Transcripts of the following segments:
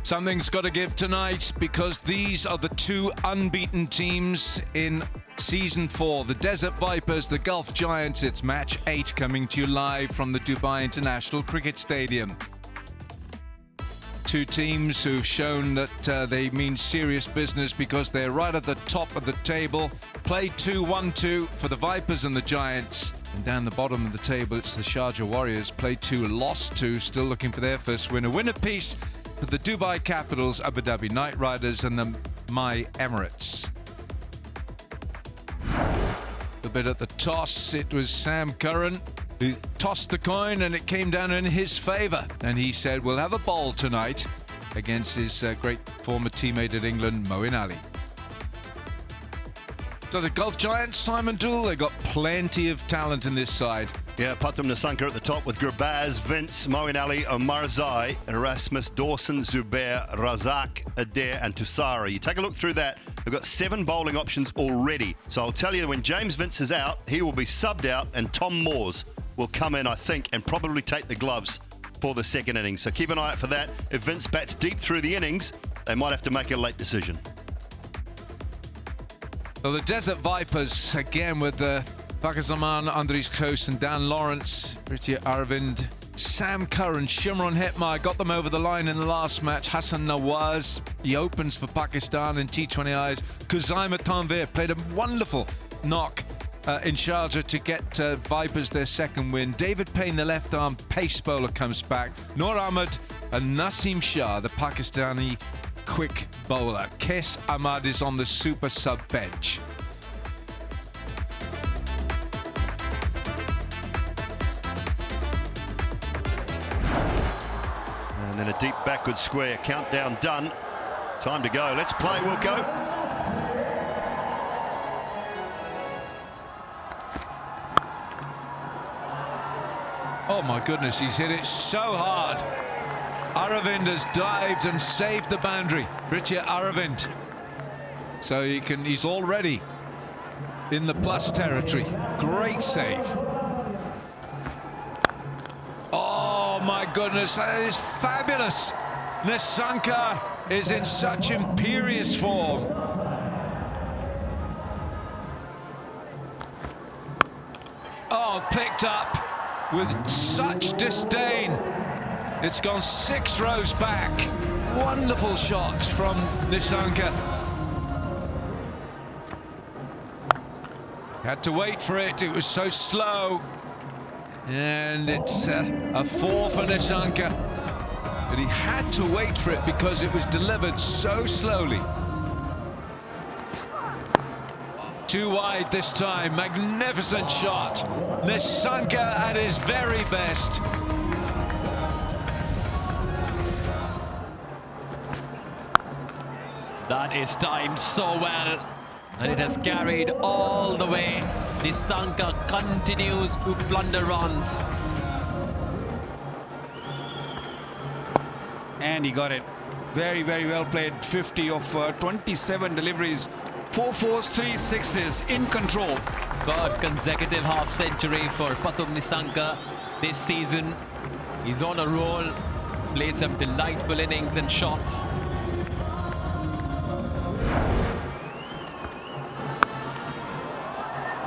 Something's got to give tonight, because these are the two unbeaten teams in Season 4. The Desert Vipers, the Gulf Giants. It's match 8 coming to you live from the Dubai International Cricket Stadium. Two teams who've shown that they mean serious business, because they're right at the top of the table. Play 2-1-2 for the Vipers and the Giants. And down the bottom of the table, it's the Sharjah Warriors. Play 2, lost 2, still looking for their first win. A win apiece for the Dubai Capitals, Abu Dhabi Knight Riders and the My Emirates. A bit at the toss, it was Sam Curran who tossed the coin, and it came down in his favour. And he said, we'll have a bowl tonight against his great former teammate at England, Moeen Ali. So the Gulf Giants, Simon Dool, they've got plenty of talent in this side. Yeah, Pathum Nissanka at the top with Gurbaz, Vince, Moeen Ali, Omarzai, Erasmus, Dawson, Zubair, Razak, Adair and Tusara. You take a look through that, they've got 7 bowling options already. So I'll tell you, when James Vince is out, he will be subbed out, and Tom Moores will come in, I think, and probably take the gloves for the second innings. So keep an eye out for that. If Vince bats deep through the innings, they might have to make a late decision. Well, the Desert Vipers, again with Fakhar Andries Khoos and Dan Lawrence, Prithvi Aravind, Sam Curran, Shimron Hetmar got them over the line in the last match. Hassan Nawaz, he opens for Pakistan in T20Is. Khuzaima Tanvir played a wonderful knock in Sharjah to get Vipers their second win. David Payne, the left-arm pace bowler, comes back. Noor Ahmed and Naseem Shah, the Pakistani quick bowler. Kes Ahmad is on the super sub bench. And then a deep backward square, countdown done. Time to go, let's play, Wilco. Oh my goodness, he's hit it so hard. Aravind has dived and saved the boundary. Prithvi Aravind. So he's already in the plus territory. Great save. Oh my goodness, that is fabulous. Nissanka is in such imperious form. Oh, picked up with such disdain. It's gone 6 rows back. Wonderful shot from Nissanka. Had to wait for it, it was so slow. And it's a 4 for Nissanka. But he had to wait for it because it was delivered so slowly. Too wide this time, magnificent shot. Nissanka at his very best. That is timed so well, and it has carried all the way. Nissanka continues to plunder runs. And he got it. Very, very well played. 50 of 27 deliveries. 4 fours, 3 sixes, in control. Third consecutive half-century for Pathum Nissanka this season. He's on a roll. He's played some delightful innings and shots.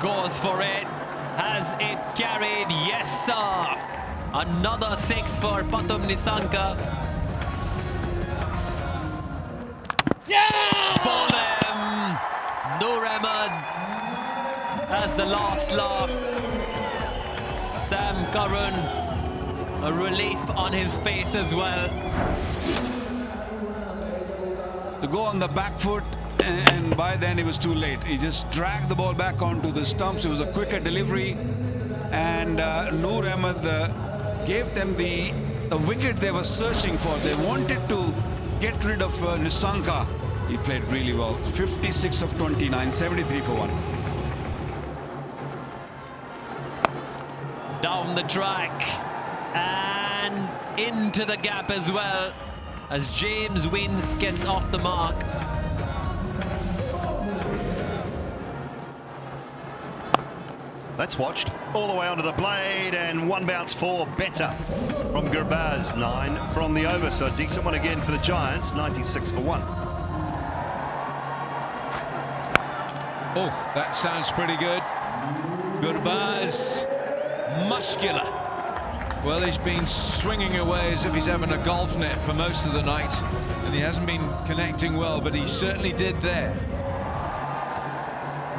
Goes for it. Has it carried? Yes, sir. Another 6 for Pathum Nissanka. Yeah! For them. Noor Ahmed has the last laugh. Sam Curran, a relief on his face as well. To go on the back foot, and by then it was too late. He just dragged the ball back onto the stumps. It was a quicker delivery, and Noor Ahmed gave them the wicket they were searching for. They wanted to get rid of Nissanka. He played really well. 56 of 29, 73 for 1. Down the track and into the gap as well, as James Vince gets off the mark. That's watched all the way onto the blade, and one bounce for better from Gurbaz. 9 from the over, so a decent one again for the Giants. 96 for 1. Oh, that sounds pretty good. Gurbaz, muscular. Well, he's been swinging away as if he's having a golf net for most of the night, and he hasn't been connecting well, but he certainly did there.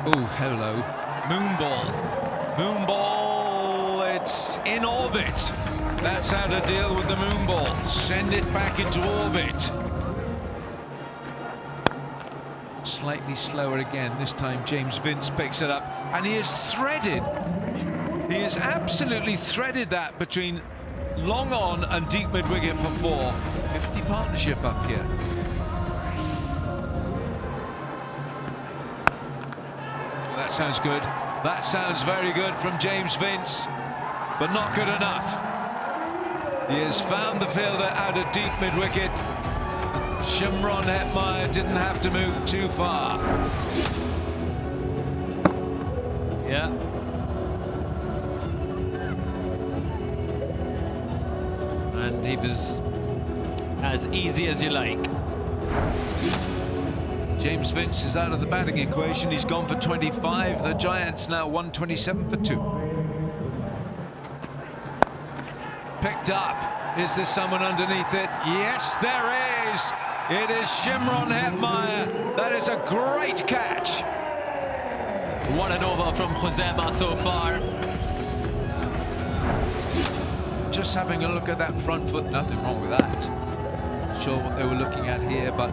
Oh, hello. Moonball. Moonball, it's in orbit. That's how to deal with the moonball. Send it back into orbit. Slightly slower again. This time James Vince picks it up, and he has threaded. He has absolutely threaded that between long on and deep mid-wicket for 4. 50 partnership up here. Well, that sounds good. That sounds very good from James Vince, but not good enough. He has found the fielder out of deep mid-wicket. Shimron Hetmeyer didn't have to move too far. Yeah. And he was as easy as you like. James Vince is out of the batting equation. He's gone for 25. The Giants now 127 for 2. Picked up. Is there someone underneath it? Yes, there is. It is Shimron Hetmeyer. That is a great catch. What an over from Josema so far. Just having a look at that front foot, nothing wrong with that. Not sure what they were looking at here, but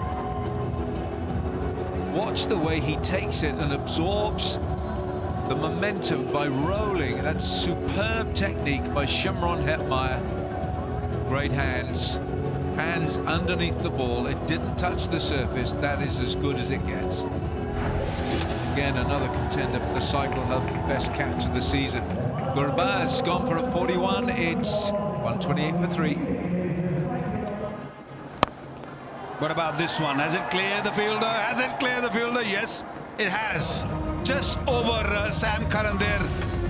watch the way he takes it and absorbs the momentum by rolling. That's superb technique by Shimron Hetmeyer. Great hands. Hands underneath the ball. It didn't touch the surface. That is as good as it gets. Again, another contender for the Cycle Hub best catch of the season. Gurbaz gone for a 41. It's 128 for 3. What about this one? Has it cleared the fielder? Has it cleared the fielder? Yes, it has. Just over Sam Curran there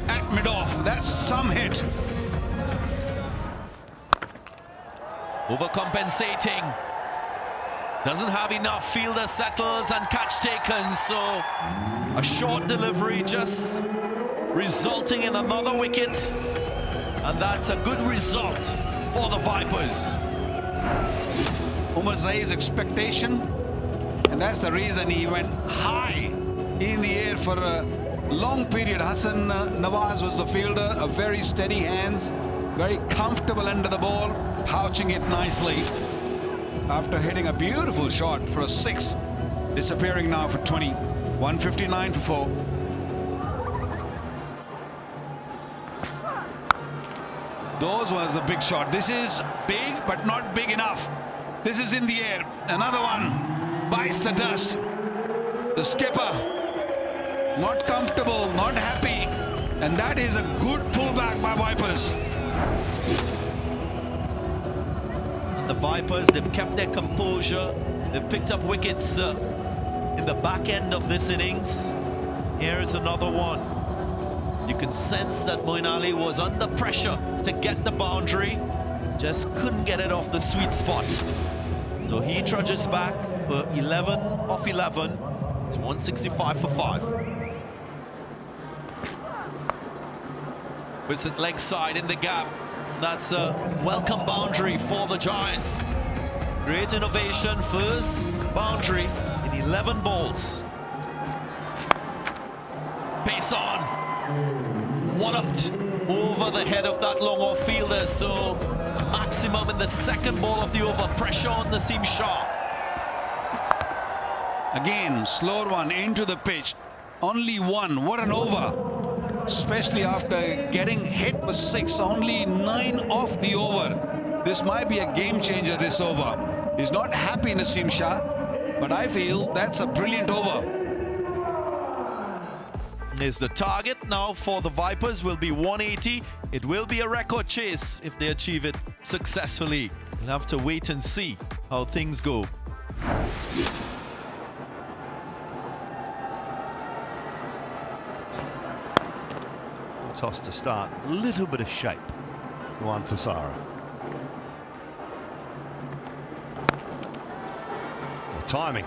at mid-off. That's some hit. Overcompensating. Doesn't have enough fielder settles and catch taken, so a short delivery just resulting in another wicket, and that's a good result for the Vipers. Umar Zaid's expectation, and that's the reason he went high in the air for a long period. Hassan Nawaz was the fielder, a very steady hands, very comfortable under the ball, pouching it nicely after hitting a beautiful shot for a 6, disappearing now for 20. 159 for 4. Those was the big shot. This is big, but not big enough. This is in the air. Another one bites the dust. The skipper not comfortable, not happy, and that is a good pullback by Vipers. The Vipers, they've kept their composure. They've picked up wickets in the back end of this innings. Here is another one. You can sense that Moeen Ali was under pressure to get the boundary, just couldn't get it off the sweet spot. So he trudges back for 11 off 11. It's 165 for 5. Puts it leg side in the gap. That's a welcome boundary for the Giants. Great innovation, first boundary in 11 balls. Pace on. Walloped over the head of that long off fielder, so maximum in the second ball of the over. Pressure on Naseem Shah. Again, slower one into the pitch. Only one. What an over. Especially after getting hit with 6, only 9 off the over. This might be a game changer, this over. He's not happy, Naseem Shah, but I feel that's a brilliant over. Is the target now for the Vipers will be 180. It will be a record chase if they achieve it successfully. We'll have to wait and see how things go. toss to start. A little bit of shape. Juan Thassara. Timing.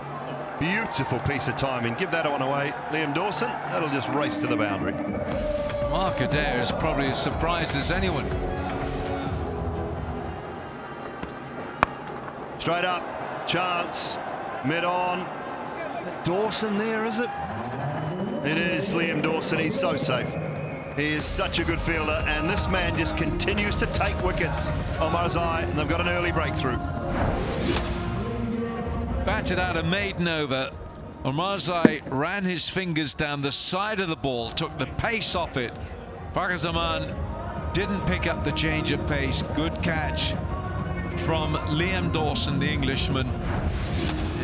Beautiful piece of timing. Give that one away, Liam Dawson. That'll just race to the boundary. Mark Adair is probably as surprised as anyone. Straight up. Chance. Mid-on. Dawson there, is it? It is Liam Dawson. He's so safe. He is such a good fielder, and this man just continues to take wickets. Omarzai, and they've got an early breakthrough. Batted out a maiden over. Omarzai ran his fingers down the side of the ball, took the pace off it. Fakhar Zaman didn't pick up the change of pace. Good catch from Liam Dawson, the Englishman.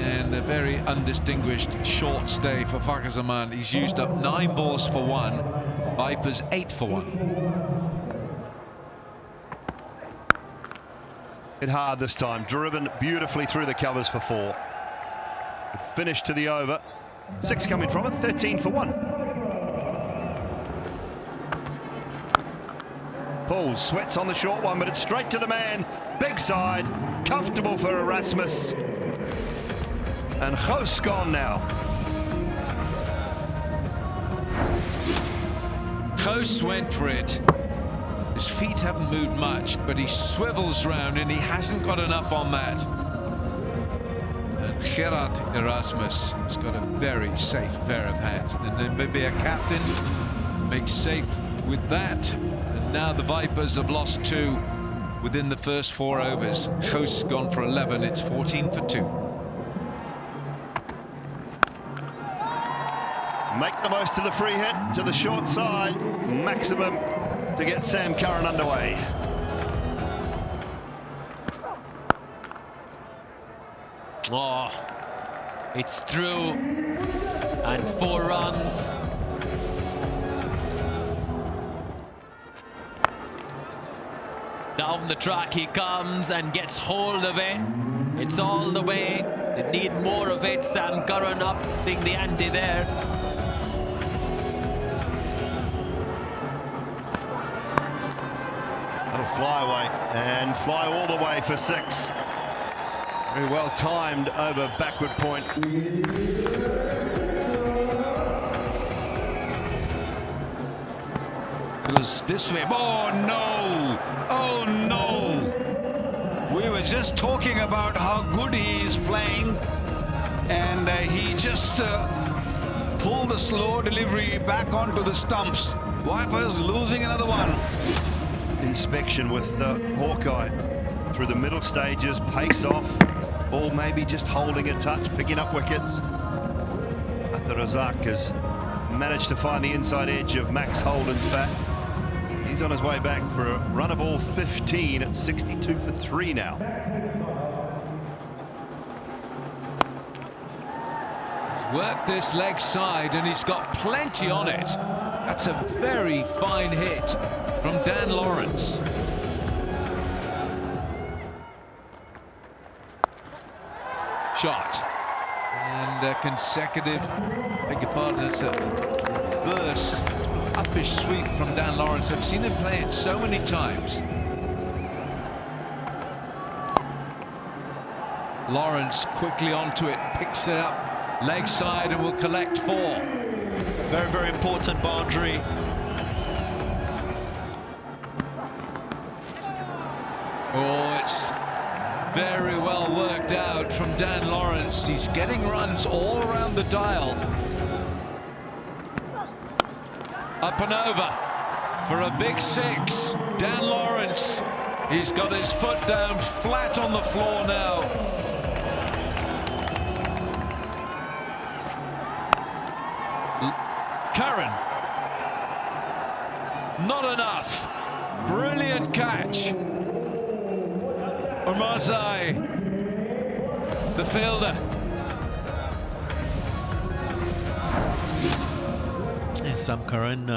And a very undistinguished short stay for Fakhar Zaman. He's used up 9 balls for 1. Vipers 8 for 1. Hit hard this time. Driven beautifully through the covers for 4. Finish to the over. 6 coming from it. 13 for 1. Pulls, sweats on the short one, but it's straight to the man. Big side. Comfortable for Erasmus. And Ghost gone now. Ghost went for it. His feet haven't moved much, but he swivels round and he hasn't got enough on that. And Gerard Erasmus has got a very safe pair of hands. The Namibia captain makes safe with that. And now the Vipers have lost 2 within the first 4 overs. Ghost's gone for 11. It's 14 for 2. Make the most of the free hit to the short side. Maximum to get Sam Curran underway. Oh, it's through. And 4 runs. Down the track he comes and gets hold of it. It's all the way. They need more of it. Sam Curran upping the ante there. That'll fly away and fly all the way for 6. Very well timed over backward point. It was this way. Oh no! Oh no! We were just talking about how good he is playing, and he just pulled the slow delivery back onto the stumps. Vipers losing another one. Inspection with Hawkeye through the middle stages, pace off, ball maybe just holding a touch, picking up wickets. But Razak has managed to find the inside edge of Max Holden's bat. He's on his way back for a run of all 15 at 62 for 3 now. He's worked this leg side and he's got plenty on it. That's a very fine hit from Dan Lawrence. Shot. And consecutive, beg your pardon, it's a reverse uppish sweep from Dan Lawrence. I've seen him play it so many times. Lawrence quickly onto it, picks it up, leg side, and will collect 4. Very, very important boundary. Oh, it's very well worked out from Dan Lawrence. He's getting runs all around the dial. Up and over for a big 6. Dan Lawrence, he's got his foot down flat on the floor now. Curran, not enough. Brilliant catch. Omarzai, the fielder. Yeah, Sam Curran,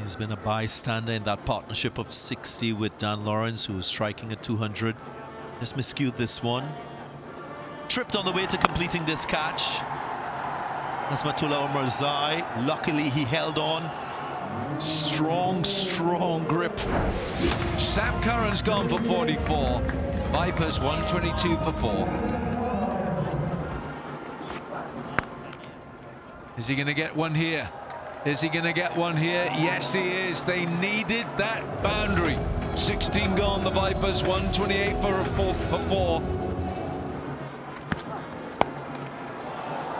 he's been a bystander in that partnership of 60 with Dan Lawrence, who was striking at 200. Just miscued this one. Tripped on the way to completing this catch. Asmatullah Omarzai, luckily he held on Strong, strong grip. Sam Curran's gone for 44. Vipers 122 for 4. Is he going to get one here? Is he going to get one here? Yes, he is. They needed that boundary. 16 gone, the Vipers, 128 for 4.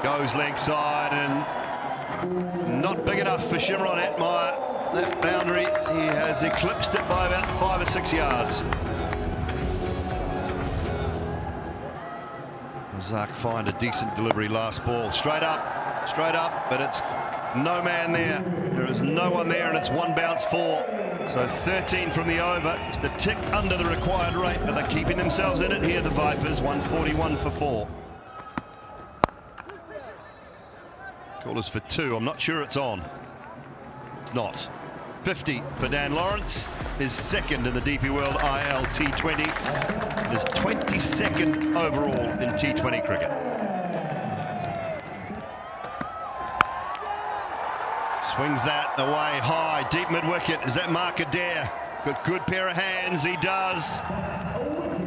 Goes leg side and not big enough for Shimron Hetmeyer. That boundary, he has eclipsed it by about 5 or 6 yards. Razak find a decent delivery last ball. Straight up, but it's no man there. There is no one there, and it's one bounce 4. So 13 from the over, just a tick under the required rate, but they're keeping themselves in it here, the Vipers, 141 for 4. Call is for 2. I'm not sure it's on. It's not. 50 for Dan Lawrence, his second in the DP World ILT20, his 22nd overall in T20 cricket. Swings that away high, deep mid-wicket. Is that Mark Adair? Got good pair of hands, he does.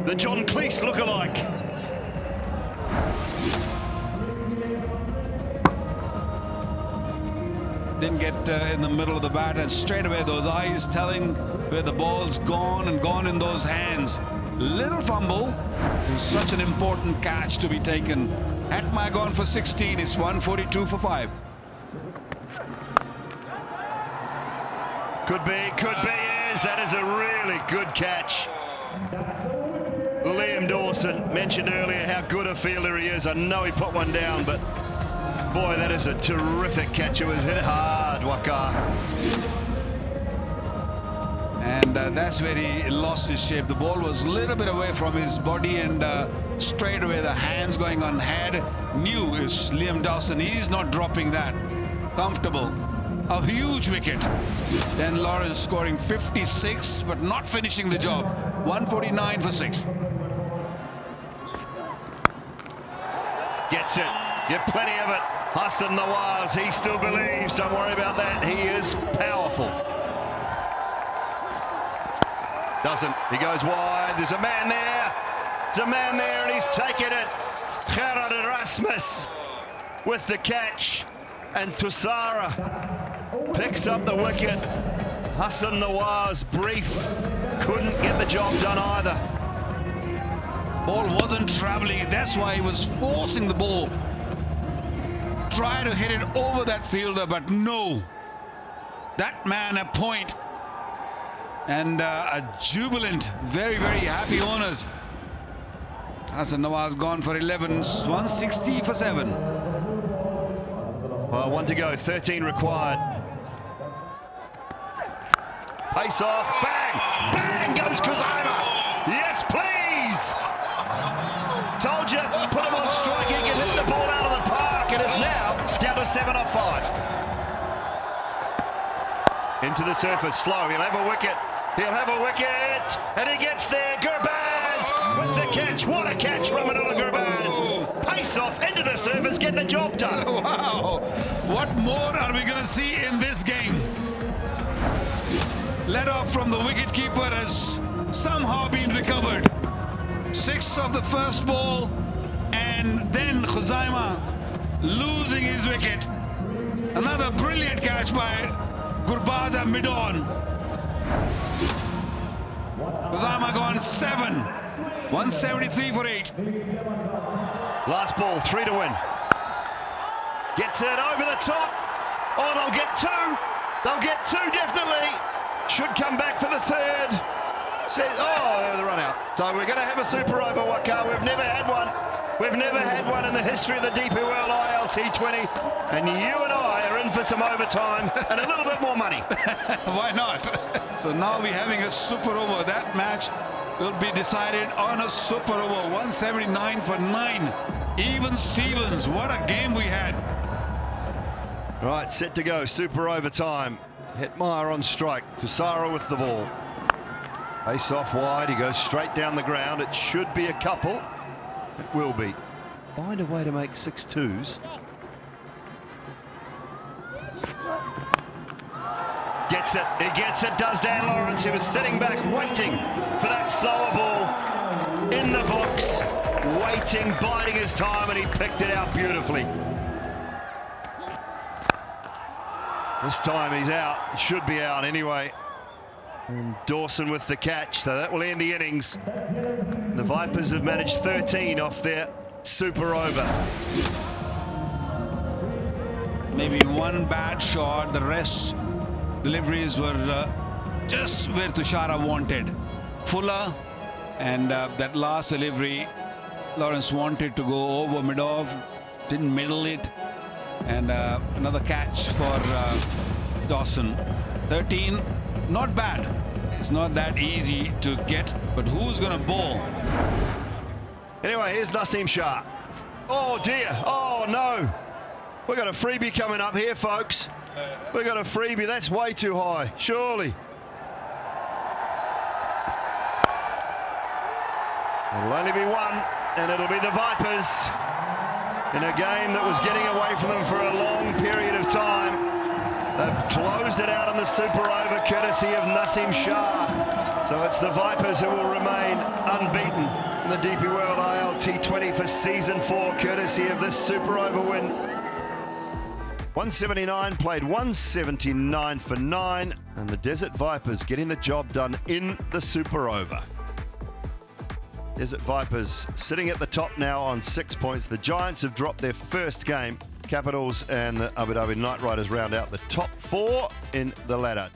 The John Cleese look-alike. Didn't get in the middle of the bat, and straight away those eyes telling where the ball's gone and gone in those hands. Little fumble. It was such an important catch to be taken. Hetmeyer gone for 16. It's 142 for 5. Could be, is. That is a really good catch. Liam Dawson mentioned earlier how good a fielder he is. I know he put one down, but boy, that is a terrific catch. It was hit hard, Waka. And that's where he lost his shape. The ball was a little bit away from his body, and straight away the hands going on head. Knew is Liam Dawson. He's not dropping that. Comfortable. A huge wicket. Dan Lawrence scoring 56, but not finishing the job. 149 for 6. Gets it. Get plenty of it. Hassan Nawaz, he still believes. Don't worry about that. He is powerful. Doesn't. He goes wide. There's a man there. There's a man there, and he's taken it. Gerard Erasmus with the catch. And Tussara picks up the wicket. Hassan Nawaz, brief. Couldn't get the job done either. Ball wasn't traveling. That's why he was forcing the ball. Try to hit it over that fielder, but no. That man a point. And a jubilant, very, very happy owners. Hassan Nawaz gone for 11, 160 for 7. Well, 1 to go, 13 required. Pace off, bang! Bang goes Kuzama! Yes, please! Told you, put him on strike, he can hit the ball out of the park, and it's now down to 7 off 5. Into the surface, slow, he'll have a wicket. He'll have a wicket, and he gets there. Gurbaz with the catch. What a catch, Ramanullah Gurbaz. Pace off into the surface, get the job done. Wow, what more are we going to see in this game? Let off from the wicketkeeper has somehow been recovered. 6 of the first ball, and then Khuzaima losing his wicket. Another brilliant catch by Gurbaz at mid-on. Khuzaima gone 7, 173 for 8. Last ball, 3 to win. Gets it over the top. Oh, they'll get 2. They'll get 2 definitely. Should come back for the 3rd. Oh, the run out. So we're going to have a super over, Waka. We've never had one. We've never had one in the history of the DP World ILT20. And you and I are in for some overtime and a little bit more money. Why not? So now we're having a super over. That match will be decided on a super over. 179 for 9. Even Stevens. What a game we had. Right, set to go. Super overtime. Hetmeyer on strike. Tussara with the ball. Face off wide. He goes straight down the ground. It should be a couple. It will be. Find a way to make 6 twos. Gets gets it. He gets it, does Dan Lawrence. He was sitting back waiting for that slower ball in the box. Waiting, biding his time, and he picked it out beautifully. This time he's out. He should be out anyway. And Dawson with the catch, so that will end the innings. The Vipers have managed 13 off their super over. Maybe one bad shot, the rest deliveries were just where Tushara wanted. Fuller, and that last delivery, Lawrence wanted to go over mid-off, didn't middle it, and another catch for Dawson. 13, not bad. It's not that easy to get, but who's going to bowl? Anyway, here's Naseem Shah. Oh dear, oh no. We've got a freebie coming up here, folks. We've got a freebie, that's way too high, surely. It'll only be one, and it'll be the Vipers in a game that was getting away from them for a long period of time. They've closed it out on the super over courtesy of Naseem Shah. So it's the Vipers who will remain unbeaten in the DP World ILT20 for season 4, courtesy of this super over win. 179 played 179 for 9, and the Desert Vipers getting the job done in the super over. Desert Vipers sitting at the top now on 6 points. The Giants have dropped their first game. Capitals and the Abu Dhabi Knight Riders round out the top 4 in the ladder.